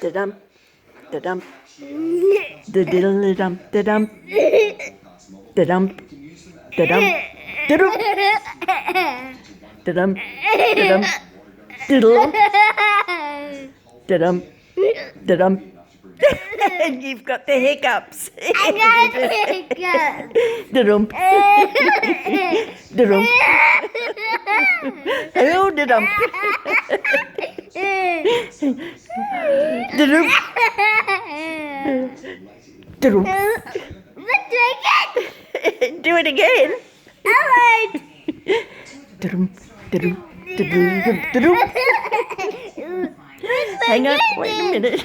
Da-dum, da-dum, da-diddle-da-dum, da-dum, da-dum, da-dum, da-dum, da-dum, da-dum, diddle, da-dum, da-dum. And you've got the hiccups. I got the hiccups. Da-dum, da-dum, oh, da-dum, da-dum, da-dum. Let's drink it. Do it again. Alright. Da-dum, da-dum, da-dum, da-dum. Hang on, wait a minute.